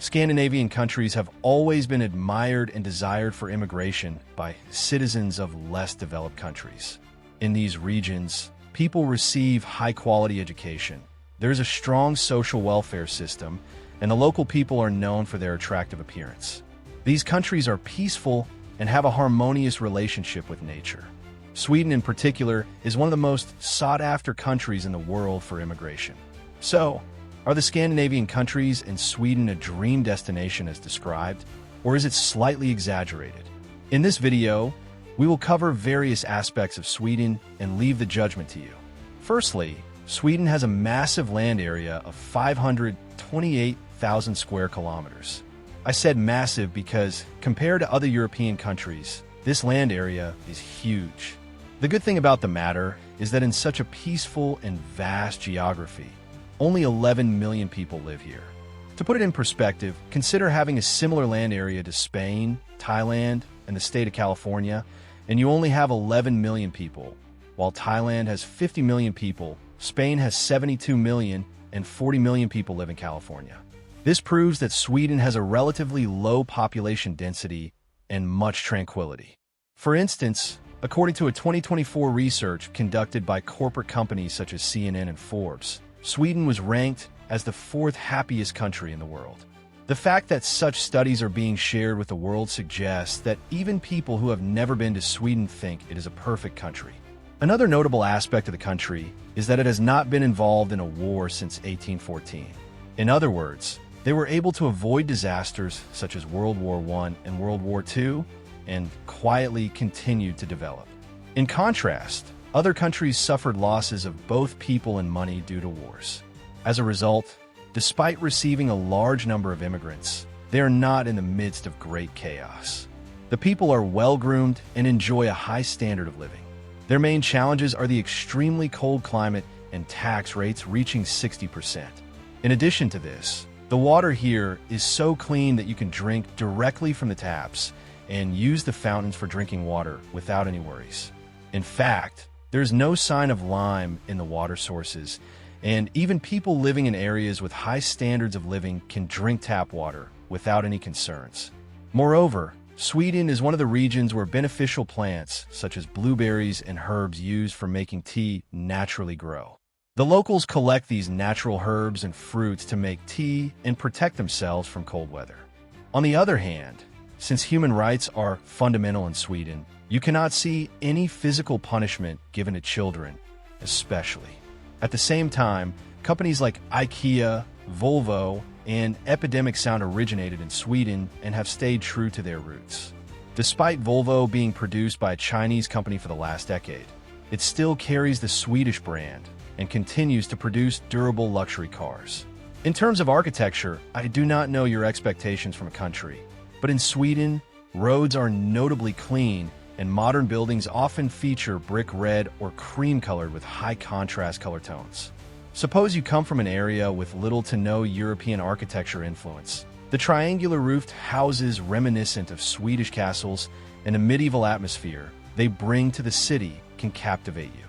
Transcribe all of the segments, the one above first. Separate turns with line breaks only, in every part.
Scandinavian countries have always been admired and desired for immigration by citizens of less developed countries. In these regions, people receive high-quality education. There's a strong social welfare system, and the local people are known for their attractive appearance. These countries are peaceful and have a harmonious relationship with nature. Sweden, in particular, is one of the most sought-after countries in the world for immigration. So, are the Scandinavian countries and Sweden a dream destination as described, or is it slightly exaggerated? In this video, we will cover various aspects of Sweden and leave the judgment to you. Firstly, Sweden has a massive land area of 528,000 square kilometers. I said massive because, compared to other European countries, this land area is huge. The good thing about the matter is that in such a peaceful and vast geography, only 11 million people live here. To put it in perspective, consider having a similar land area to Spain, Thailand, and the state of California, and you only have 11 million people. While Thailand has 50 million people, Spain has 72 million, and 40 million people live in California. This proves that Sweden has a relatively low population density and much tranquility. For instance, according to a 2024 research conducted by corporate companies such as CNN and Forbes, Sweden was ranked as the 4th happiest country in the world. The fact that such studies are being shared with the world suggests that even people who have never been to Sweden think it is a perfect country. Another notable aspect of the country is that it has not been involved in a war since 1814. In other words, they were able to avoid disasters such as World War I and World War II and quietly continued to develop. In contrast, other countries suffered losses of both people and money due to wars. As a result, despite receiving a large number of immigrants, they are not in the midst of great chaos. The people are well-groomed and enjoy a high standard of living. Their main challenges are the extremely cold climate and tax rates reaching 60%. In addition to this, the water here is so clean that you can drink directly from the taps and use the fountains for drinking water without any worries. In fact, there's no sign of lime in the water sources, and even people living in areas with high standards of living can drink tap water without any concerns. Moreover, Sweden is one of the regions where beneficial plants, such as blueberries and herbs used for making tea, naturally grow. The locals collect these natural herbs and fruits to make tea and protect themselves from cold weather. On the other hand, since human rights are fundamental in Sweden, you cannot see any physical punishment given to children, especially. At the same time, companies like IKEA, Volvo, and Epidemic Sound originated in Sweden and have stayed true to their roots. Despite Volvo being produced by a Chinese company for the last decade, it still carries the Swedish brand and continues to produce durable luxury cars. In terms of architecture, I do not know your expectations from a country, but in Sweden, roads are notably clean and modern buildings often feature brick red or cream colored with high contrast color tones. Suppose you come from an area with little to no European architecture influence. The triangular roofed houses reminiscent of Swedish castles and a medieval atmosphere they bring to the city can captivate you.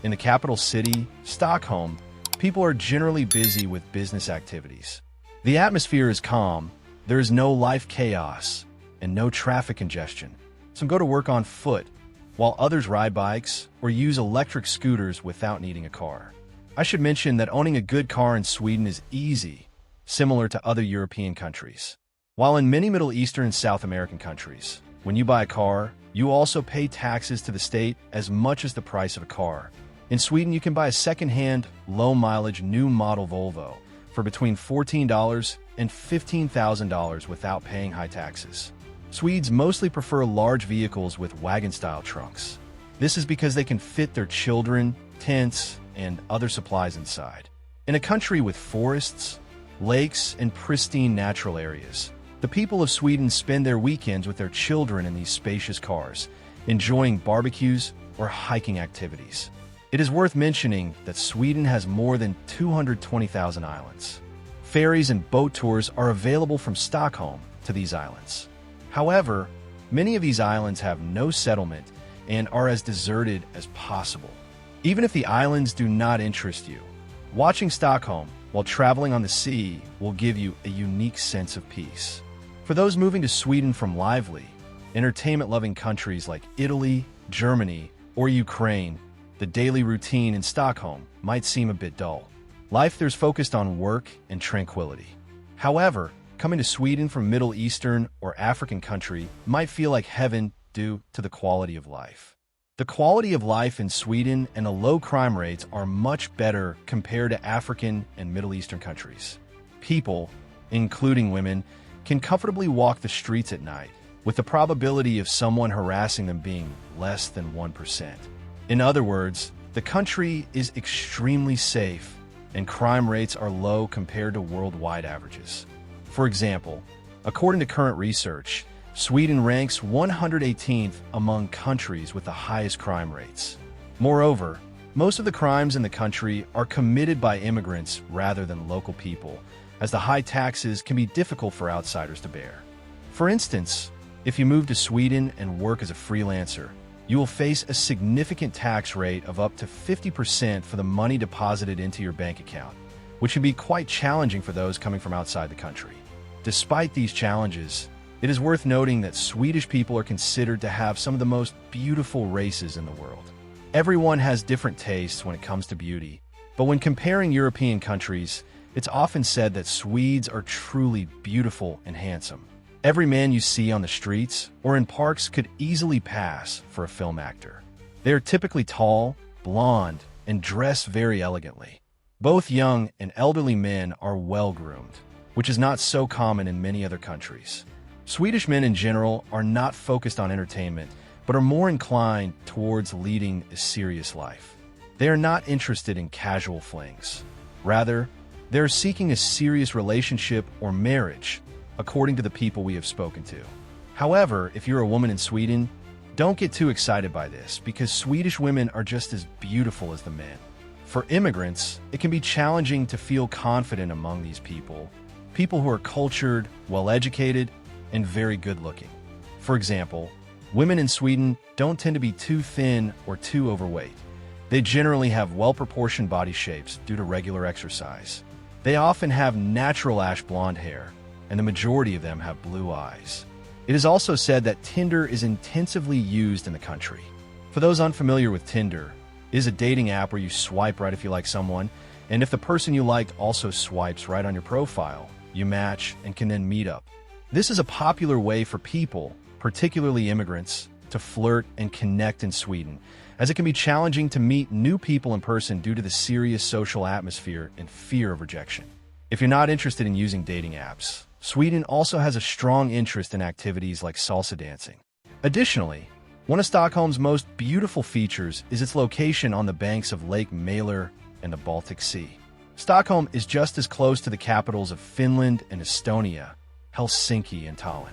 In the capital city, Stockholm, people are generally busy with business activities. The atmosphere is calm, there is no life chaos, and no traffic congestion. Some go to work on foot, while others ride bikes or use electric scooters without needing a car. I should mention that owning a good car in Sweden is easy, similar to other European countries. While in many Middle Eastern and South American countries, when you buy a car, you also pay taxes to the state as much as the price of a car. In Sweden, you can buy a second-hand, low-mileage, new model Volvo for between $14 and $15,000 without paying high taxes. Swedes mostly prefer large vehicles with wagon-style trunks. This is because they can fit their children, tents, and other supplies inside. In a country with forests, lakes, and pristine natural areas, the people of Sweden spend their weekends with their children in these spacious cars, enjoying barbecues or hiking activities. It is worth mentioning that Sweden has more than 220,000 islands. Ferries and boat tours are available from Stockholm to these islands. However, many of these islands have no settlement and are as deserted as possible. Even if the islands do not interest you, watching Stockholm while traveling on the sea will give you a unique sense of peace. For those moving to Sweden from lively, entertainment-loving countries like Italy, Germany, or Ukraine, the daily routine in Stockholm might seem a bit dull. Life there's focused on work and tranquility. However, coming to Sweden from Middle Eastern or African country might feel like heaven due to the quality of life. The quality of life in Sweden and the low crime rates are much better compared to African and Middle Eastern countries. People, including women, can comfortably walk the streets at night, with the probability of someone harassing them being less than 1%. In other words, the country is extremely safe and crime rates are low compared to worldwide averages. For example, according to current research, Sweden ranks 118th among countries with the highest crime rates. Moreover, most of the crimes in the country are committed by immigrants rather than local people, as the high taxes can be difficult for outsiders to bear. For instance, if you move to Sweden and work as a freelancer, you will face a significant tax rate of up to 50% for the money deposited into your bank account, which can be quite challenging for those coming from outside the country. Despite these challenges, it is worth noting that Swedish people are considered to have some of the most beautiful races in the world. Everyone has different tastes when it comes to beauty, but when comparing European countries, it's often said that Swedes are truly beautiful and handsome. Every man you see on the streets or in parks could easily pass for a film actor. They are typically tall, blonde, and dress very elegantly. Both young and elderly men are well-groomed, which is not so common in many other countries. Swedish men in general are not focused on entertainment, but are more inclined towards leading a serious life. They are not interested in casual flings. Rather, they are seeking a serious relationship or marriage, according to the people we have spoken to. However, if you're a woman in Sweden, don't get too excited by this, because Swedish women are just as beautiful as the men. For immigrants, it can be challenging to feel confident among these people who are cultured, well-educated, and very good-looking. For example, women in Sweden don't tend to be too thin or too overweight. They generally have well-proportioned body shapes due to regular exercise. They often have natural ash blonde hair, and the majority of them have blue eyes. It is also said that Tinder is intensively used in the country. For those unfamiliar with Tinder, it is a dating app where you swipe right if you like someone, and if the person you like also swipes right on your profile, you match and can then meet up. This is a popular way for people, particularly immigrants, to flirt and connect in Sweden, as it can be challenging to meet new people in person due to the serious social atmosphere and fear of rejection. If you're not interested in using dating apps, Sweden also has a strong interest in activities like salsa dancing. Additionally, one of Stockholm's most beautiful features is its location on the banks of Lake Mälar and the Baltic Sea. Stockholm is just as close to the capitals of Finland and Estonia, Helsinki and Tallinn.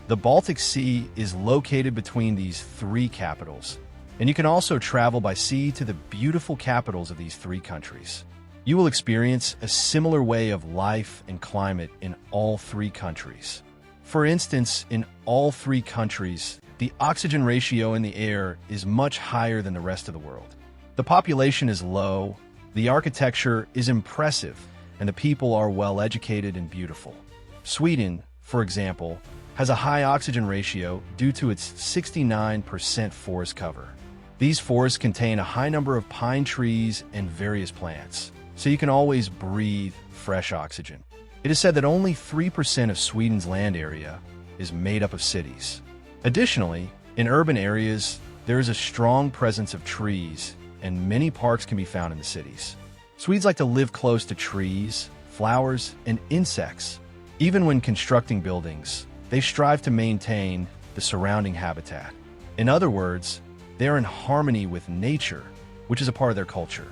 The Baltic Sea is located between these three capitals, and you can also travel by sea to the beautiful capitals of these three countries. You will experience a similar way of life and climate in all three countries. For instance, in all three countries, the oxygen ratio in the air is much higher than the rest of the world. The population is low, the architecture is impressive, and the people are well-educated and beautiful. Sweden, for example, has a high oxygen ratio due to its 69% forest cover. These forests contain a high number of pine trees and various plants, so you can always breathe fresh oxygen. It is said that only 3% of Sweden's land area is made up of cities. Additionally, in urban areas, there is a strong presence of trees, and many parks can be found in the cities. Swedes like to live close to trees, flowers, and insects. Even when constructing buildings, they strive to maintain the surrounding habitat. In other words, they are in harmony with nature, which is a part of their culture.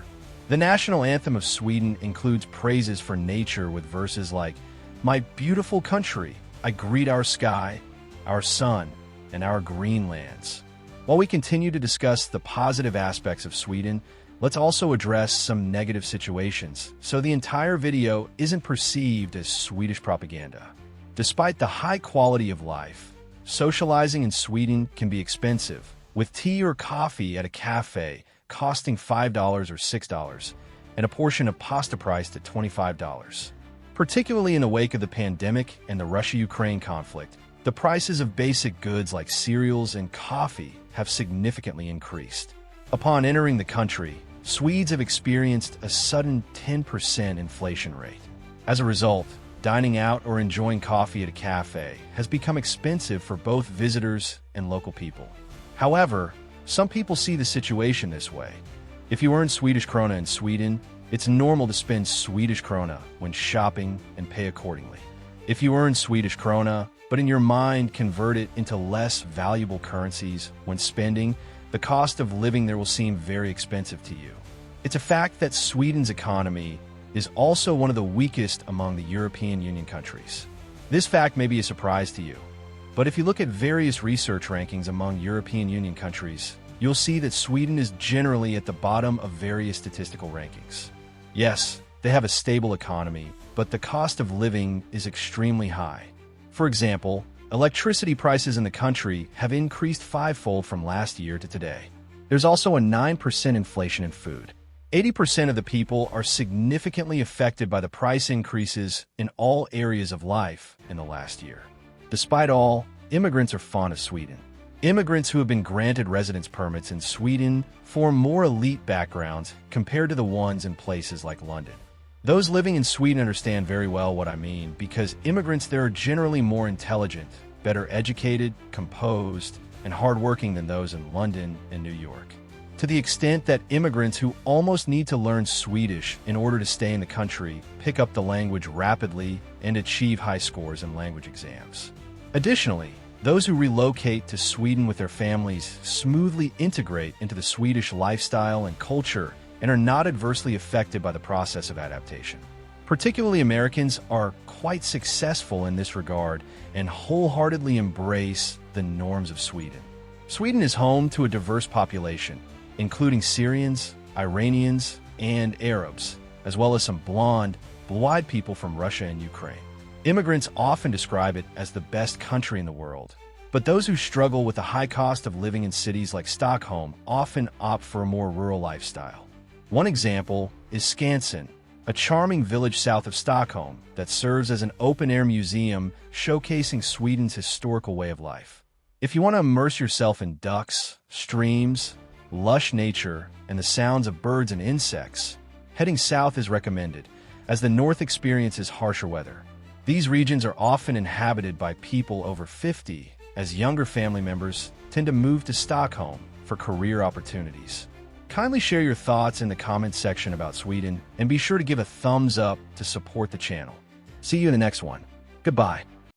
The national anthem of Sweden includes praises for nature with verses like, "My beautiful country, I greet our sky, our sun, and our green lands." While we continue to discuss the positive aspects of Sweden, let's also address some negative situations, so the entire video isn't perceived as Swedish propaganda. Despite the high quality of life, socializing in Sweden can be expensive, with tea or coffee at a cafe costing $5 or $6, and a portion of pasta priced at $25. Particularly in the wake of the pandemic and the Russia-Ukraine conflict, the prices of basic goods like cereals and coffee have significantly increased. Upon entering the country, Swedes have experienced a sudden 10% inflation rate. As a result, dining out or enjoying coffee at a cafe has become expensive for both visitors and local people. However, some people see the situation this way. If you earn Swedish krona in Sweden, it's normal to spend Swedish krona when shopping and pay accordingly. If you earn Swedish krona, but in your mind convert it into less valuable currencies when spending, the cost of living there will seem very expensive to you. It's a fact that Sweden's economy is also one of the weakest among the European Union countries. This fact may be a surprise to you, but if you look at various research rankings among European Union countries, you'll see that Sweden is generally at the bottom of various statistical rankings. Yes, they have a stable economy, but the cost of living is extremely high. For example, electricity prices in the country have increased fivefold from last year to today. There's also a 9% inflation in food. 80% of the people are significantly affected by the price increases in all areas of life in the last year. Despite all, immigrants are fond of Sweden. Immigrants who have been granted residence permits in Sweden form more elite backgrounds compared to the ones in places like London. Those living in Sweden understand very well what I mean because immigrants there are generally more intelligent, better educated, composed, and hardworking than those in London and New York. To the extent that immigrants who almost need to learn Swedish in order to stay in the country pick up the language rapidly and achieve high scores in language exams. Additionally, those who relocate to Sweden with their families smoothly integrate into the Swedish lifestyle and culture and are not adversely affected by the process of adaptation. Particularly Americans are quite successful in this regard and wholeheartedly embrace the norms of Sweden. Sweden is home to a diverse population, including Syrians, Iranians, and Arabs, as well as some blonde, blue-eyed people from Russia and Ukraine. Immigrants often describe it as the best country in the world, but those who struggle with the high cost of living in cities like Stockholm often opt for a more rural lifestyle. One example is Skansen, a charming village south of Stockholm that serves as an open-air museum showcasing Sweden's historical way of life. If you want to immerse yourself in ducks, streams, lush nature, and the sounds of birds and insects, heading south is recommended, as the north experiences harsher weather. These regions are often inhabited by people over 50, as younger family members tend to move to Stockholm for career opportunities. Kindly share your thoughts in the comments section about Sweden, and be sure to give a thumbs up to support the channel. See you in the next one. Goodbye.